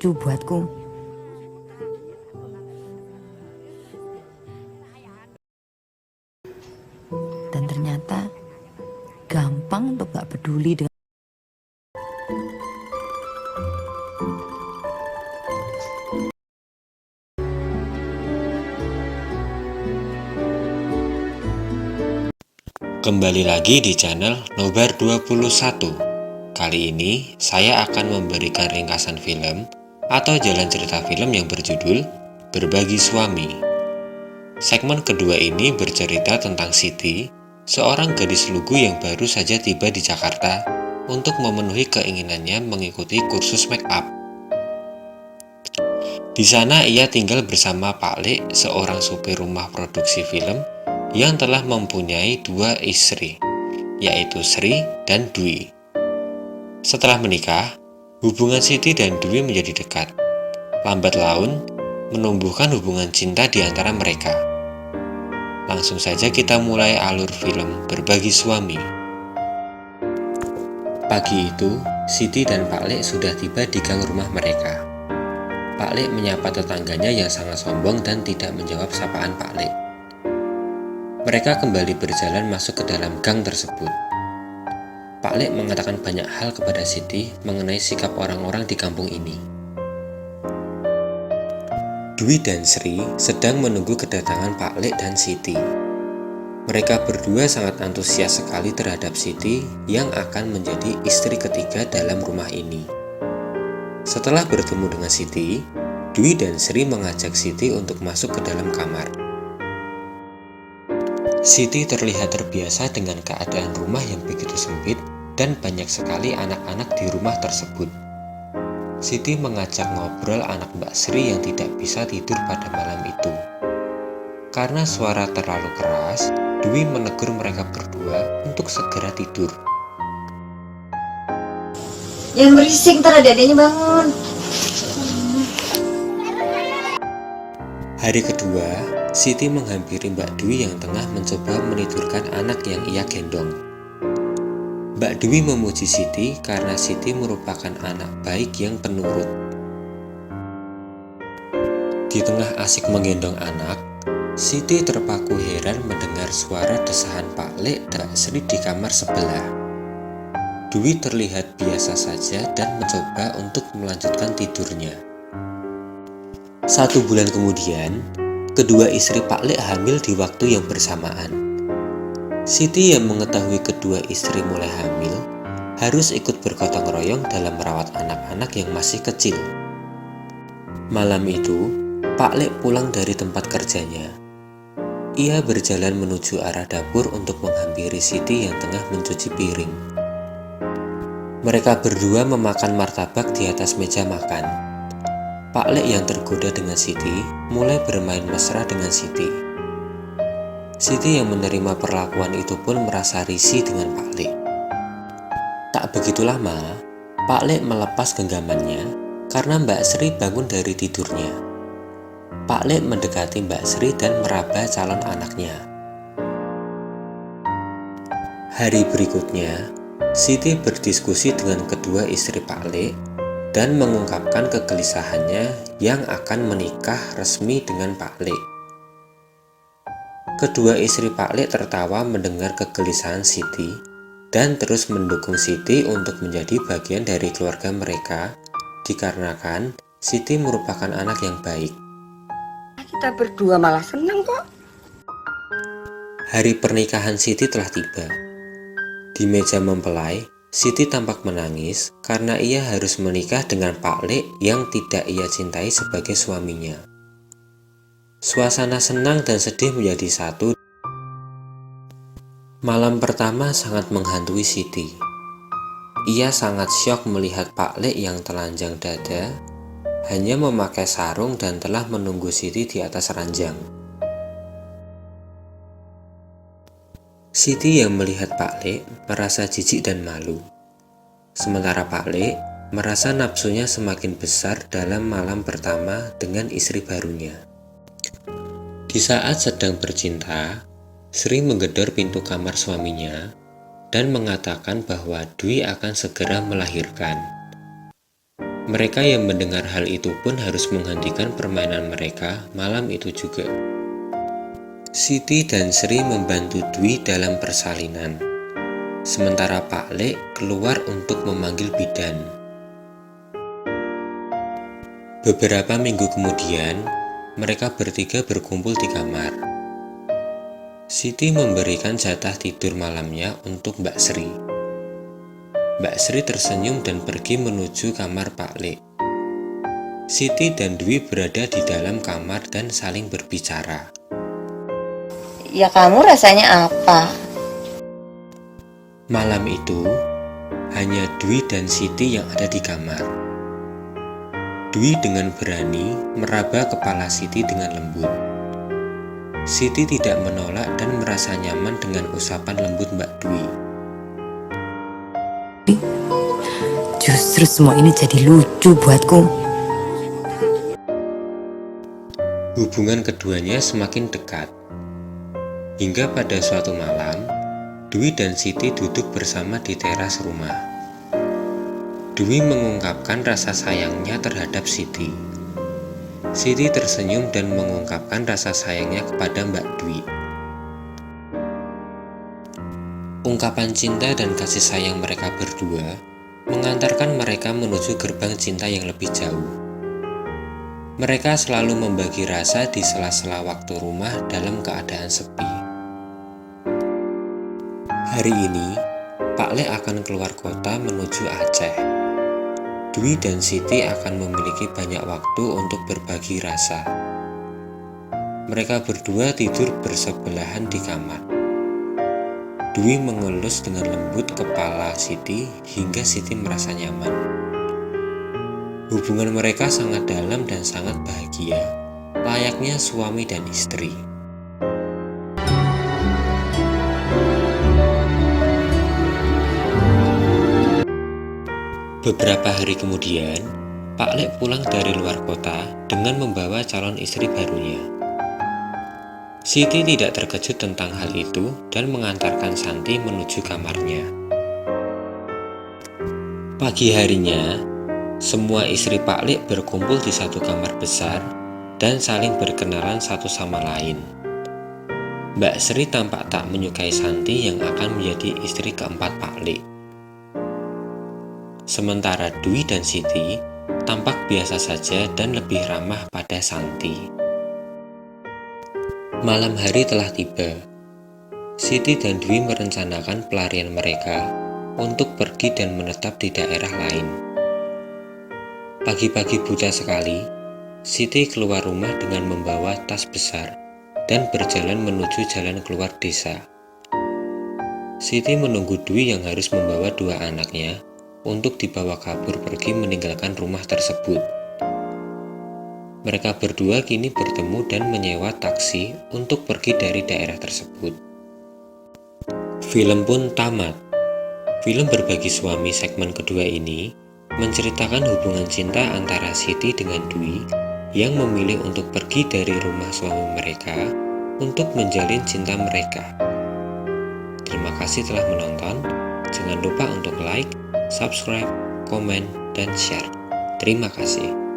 lucu buatku. Dan ternyata gampang untuk gak peduli dengan Kembali lagi di channel Nobar 21. Kali ini saya akan memberikan ringkasan film atau jalan cerita film yang berjudul Berbagi Suami. Segmen kedua ini bercerita tentang Siti, seorang gadis lugu yang baru saja tiba di Jakarta untuk memenuhi keinginannya mengikuti kursus make up. Di sana ia tinggal bersama Pak Lek, seorang supir rumah produksi film yang telah mempunyai dua istri, yaitu Sri dan Dwi. Setelah menikah, hubungan Siti dan Dwi menjadi dekat. Lambat laun, menumbuhkan hubungan cinta di antara mereka. Langsung saja kita mulai alur film Berbagi Suami. Pagi itu, Siti dan Pak Lek sudah tiba di gang rumah mereka. Pak Lek menyapa tetangganya yang sangat sombong dan tidak menjawab sapaan Pak Lek. Mereka kembali berjalan masuk ke dalam gang tersebut. Pak Lek mengatakan banyak hal kepada Siti mengenai sikap orang-orang di kampung ini. Dwi dan Sri sedang menunggu kedatangan Pak Lek dan Siti. Mereka berdua sangat antusias sekali terhadap Siti yang akan menjadi istri ketiga dalam rumah ini. Setelah bertemu dengan Siti, Dwi dan Sri mengajak Siti untuk masuk ke dalam kamar. Siti terlihat terbiasa dengan keadaan rumah yang begitu sempit dan banyak sekali anak-anak di rumah tersebut. Siti mengajak ngobrol anak Mbak Sri yang tidak bisa tidur pada malam itu. Karena suara terlalu keras, Dwi menegur mereka berdua untuk segera tidur. Yang berisik, ntar adek-adeknya bangun. Hari kedua, Siti menghampiri Mbak Dwi yang tengah mencoba menidurkan anak yang ia gendong. Mbak Dwi memuji Siti karena Siti merupakan anak baik yang penurut. Di tengah asik menggendong anak, Siti terpaku heran mendengar suara desahan Pak Lek dan Sri di kamar sebelah. Dwi terlihat biasa saja dan mencoba untuk melanjutkan tidurnya. 1 bulan kemudian, kedua istri Pak Lek hamil di waktu yang bersamaan. Siti yang mengetahui kedua istri mulai hamil, harus ikut bergotong royong dalam merawat anak-anak yang masih kecil. Malam itu, Pak Lek pulang dari tempat kerjanya. Ia berjalan menuju arah dapur untuk menghampiri Siti yang tengah mencuci piring. Mereka berdua memakan martabak di atas meja makan. Pak Lek yang tergoda dengan Siti mulai bermain mesra dengan Siti. Siti yang menerima perlakuan itu pun merasa risih dengan Pak Lek. Tak begitu lama, Pak Lek melepas genggamannya karena Mbak Sri bangun dari tidurnya. Pak Lek mendekati Mbak Sri dan meraba calon anaknya. Hari berikutnya, Siti berdiskusi dengan kedua istri Pak Lek dan mengungkapkan kegelisahannya yang akan menikah resmi dengan Pak Lek. Kedua istri Pak Lek tertawa mendengar kegelisahan Siti dan terus mendukung Siti untuk menjadi bagian dari keluarga mereka dikarenakan Siti merupakan anak yang baik. Kita berdua malah senang kok. Hari pernikahan Siti telah tiba. Di meja mempelai, Siti tampak menangis karena ia harus menikah dengan Pak Lek yang tidak ia cintai sebagai suaminya. Suasana senang dan sedih menjadi satu. Malam pertama sangat menghantui Siti. Ia sangat syok melihat Pak Lek yang telanjang dada, hanya memakai sarung dan telah menunggu Siti di atas ranjang. Siti yang melihat Pak Lek merasa jijik dan malu. Sementara Pak Lek merasa nafsunya semakin besar dalam malam pertama dengan istri barunya. Di saat sedang bercinta, Sri menggedor pintu kamar suaminya dan mengatakan bahwa Dwi akan segera melahirkan. Mereka yang mendengar hal itu pun harus menghentikan permainan mereka malam itu juga. Siti dan Sri membantu Dwi dalam persalinan, sementara Pak Lek keluar untuk memanggil bidan. Beberapa minggu kemudian, mereka bertiga berkumpul di kamar. Siti memberikan jatah tidur malamnya untuk Mbak Sri. Mbak Sri tersenyum dan pergi menuju kamar Pak Lek. Siti dan Dwi berada di dalam kamar dan saling berbicara. Ya kamu rasanya apa? Malam itu, hanya Dwi dan Siti yang ada di kamar. Dwi dengan berani meraba kepala Siti dengan lembut. Siti tidak menolak dan merasa nyaman dengan usapan lembut Mbak Dwi. Justru semua ini jadi lucu buatku. Hubungan keduanya semakin dekat. Hingga pada suatu malam, Dwi dan Siti duduk bersama di teras rumah. Dwi mengungkapkan rasa sayangnya terhadap Siti. Siti tersenyum dan mengungkapkan rasa sayangnya kepada Mbak Dwi. Ungkapan cinta dan kasih sayang mereka berdua mengantarkan mereka menuju gerbang cinta yang lebih jauh. Mereka selalu membagi rasa di sela-sela waktu rumah dalam keadaan sepi. Hari ini, Pak Lek akan keluar kota menuju Aceh. Dwi dan Siti akan memiliki banyak waktu untuk berbagi rasa. Mereka berdua tidur bersebelahan di kamar. Dwi mengelus dengan lembut kepala Siti hingga Siti merasa nyaman. Hubungan mereka sangat dalam dan sangat bahagia, layaknya suami dan istri. Beberapa hari kemudian, Pak Lek pulang dari luar kota dengan membawa calon istri barunya. Siti tidak terkejut tentang hal itu dan mengantarkan Santi menuju kamarnya. Pagi harinya, semua istri Pak Lek berkumpul di satu kamar besar dan saling berkenalan satu sama lain. Mbak Sri tampak tak menyukai Santi yang akan menjadi istri keempat Pak Lek. Sementara Dwi dan Siti tampak biasa saja dan lebih ramah pada Santi. Malam hari telah tiba. Siti dan Dwi merencanakan pelarian mereka untuk pergi dan menetap di daerah lain. Pagi-pagi buta sekali, Siti keluar rumah dengan membawa tas besar dan berjalan menuju jalan keluar desa. Siti menunggu Dwi yang harus membawa dua anaknya untuk dibawa kabur pergi meninggalkan rumah tersebut. Mereka berdua kini bertemu dan menyewa taksi untuk pergi dari daerah tersebut. Film pun tamat. Film berbagi suami segmen kedua ini menceritakan hubungan cinta antara Siti dengan Dwi yang memilih untuk pergi dari rumah suami mereka untuk menjalin cinta mereka. Terima kasih telah menonton. Jangan lupa untuk like, subscribe, komen, dan share. Terima kasih.